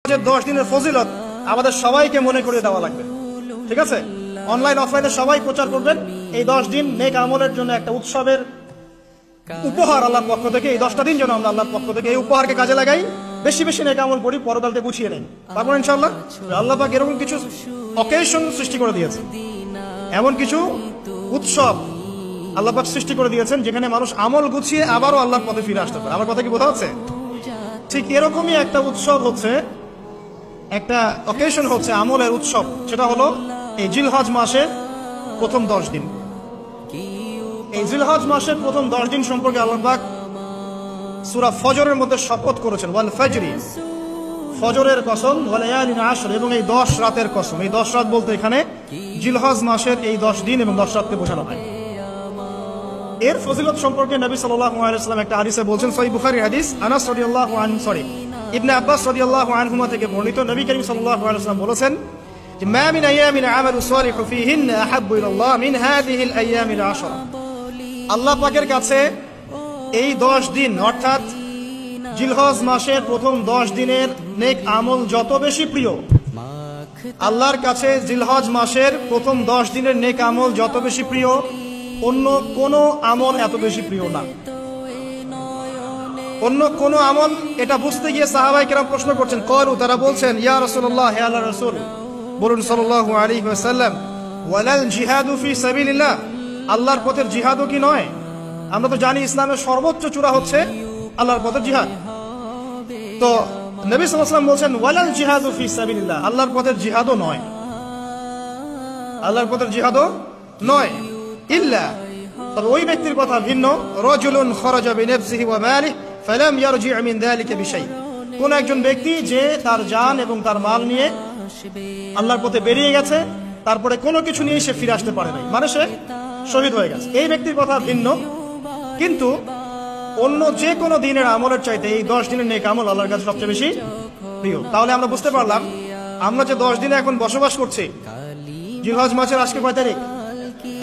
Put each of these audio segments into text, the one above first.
10 দিনের ফজিলত আমাদের সবাইকে মনে করে দেওয়া লাগবে, ঠিক আছে? অনলাইন অফলাইনে সবাই প্রচার করবেন। এই 10 দিন নেক আমলের জন্য একটা উৎসবের উপহার আল্লাহর পক্ষ থেকে। এই 10টা দিন যেন আমরা আল্লাহর পক্ষ থেকে এই উপহারকে কাজে লাগাই, বেশি বেশি নেক আমল করি, পরকালকে গুছিয়ে নেই। তারপর ইনশাআল্লাহ আল্লাহ পাক এরকম কিছু অকেশন সৃষ্টি করে দিয়েছে, এমন কিছু উৎসব আল্লাহ পাক সৃষ্টি করে দিয়েছেন যেখানে মানুষ আমল গুছিয়ে আবারও আল্লাহর পথে ফিরে আসতে পারে। আমার কথা কি বোঝা যাচ্ছে? ঠিক এরকমই একটা উৎসব হচ্ছে, একটা অকেশন হচ্ছে আমলের উৎসব, সেটা হলো এই জিলহজ মাসের প্রথম 10 দিন। এই জিলহজ মাসের প্রথম 10 দিন সম্পর্কে আল্লাহ পাক সূরা ফজরের মধ্যে শপথ করেছেন, ওয়াল ফাজরি, ফজরের কসম, ওয়াল লায়ালিন আশর, এবং এই 10 রাতের কসম। এই 10 রাত বলতে এখানে জিলহজ মাসের এই 10 দিন এবং 10 রাতকে বোঝানো হয়। এর ফজিলত সম্পর্কে নবী সাল্লাল্লাহু আলাইহি ওয়াসাল্লাম একটা হাদিসে বলছেন, সহিহ বুখারীর হাদিস, আনাস রাদিয়াল্লাহু আনহু ইবনে আব্বাস রাদিয়াল্লাহু আনহুমা থেকে বর্ণিত, নবী করিম সাল্লাল্লাহু আলাইহি ওয়াসাল্লাম বলেছেন যে মা মিন আইয়ামিন আমালু সালিহু ফীহিন্না আহাব্বু ইলাল্লাহ মিন হাযিহিল আইয়ামিল আশরা। আল্লাহ পাকের কাছে এই 10 দিন অর্থাৎ জিলহজ মাসের প্রথম 10 দিনের নেক আমল যত বেশি প্রিয়, আল্লাহর কাছে জিলহজ মাসের প্রথম 10 দিনের নেক আমল যত বেশি প্রিয়, অন্য কোন আমল এত বেশি প্রিয় না। অন্য কোন আমল, এটা বুঝতে গিয়ে সাহাবায়ে কেরাম প্রশ্ন করছেন, ক্বালু, তারা বলছেন, ইয়া রাসূলুল্লাহ, হে আল্লাহর রাসূল, বলুন সাল্লাল্লাহু আলাইহি ওয়াসাল্লাম, ওয়ালাল জিহাদু ফি সাবিলিল্লাহ, আল্লাহর পথের জিহাদও কি নয়? আমরা তো জানি ইসলামের সর্বোচ্চ চূড়া হচ্ছে আল্লাহর পথের জিহাদ। তো নবী সাল্লাল্লাহু আলাইহি ওয়াসাল্লাম বলছেন, ওয়ালাল জিহাদু ফি সাবিলিল্লাহ, আল্লাহর পথের জিহাদও নয়, আল্লাহর পথের জিহাদও নয়, ইল্লা, তবে ওই ব্যক্তির কথা ভিন্ন, রাজুলুন খারাজা বিনাফসিহি ওয়া মালিহি ফালাম ইয়ারজি' মিন যালিকা বিশাই, কোন একজন ব্যক্তি যে তার জান এবং তার মাল নিয়ে আল্লাহর পথে বেরিয়ে গেছে, তারপরে কোনো কিছু নিয়ে সে ফিরে আসতে পারে নাই, মানে সে শহীদ হয়ে গেছে, এই ব্যক্তির কথা ভিন্ন। কিন্তু অন্য যে কোনো দিনের আমলের চাইতে এই 10 দিনের নেক আমল আল্লাহর কাছে সবচেয়ে বেশি প্রিয়। তাহলে আমরা বুঝতে পারলাম, আমরা যে 10 দিনে এখন বসবাস করছি, জিলহজ মাসের আজকে কয় তারিখ?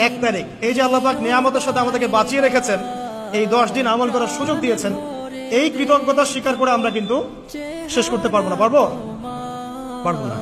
1 তারিখ। এই যে আল্লাহ পাক নিয়ামতের সাথে আমাদেরকে বাঁচিয়ে রেখেছেন, এই 10 দিন আমল করার সুযোগ দিয়েছেন, এই কৃতজ্ঞতা স্বীকার করে আমরা কিন্তু শেষ করতে পারবো না, পারবো না।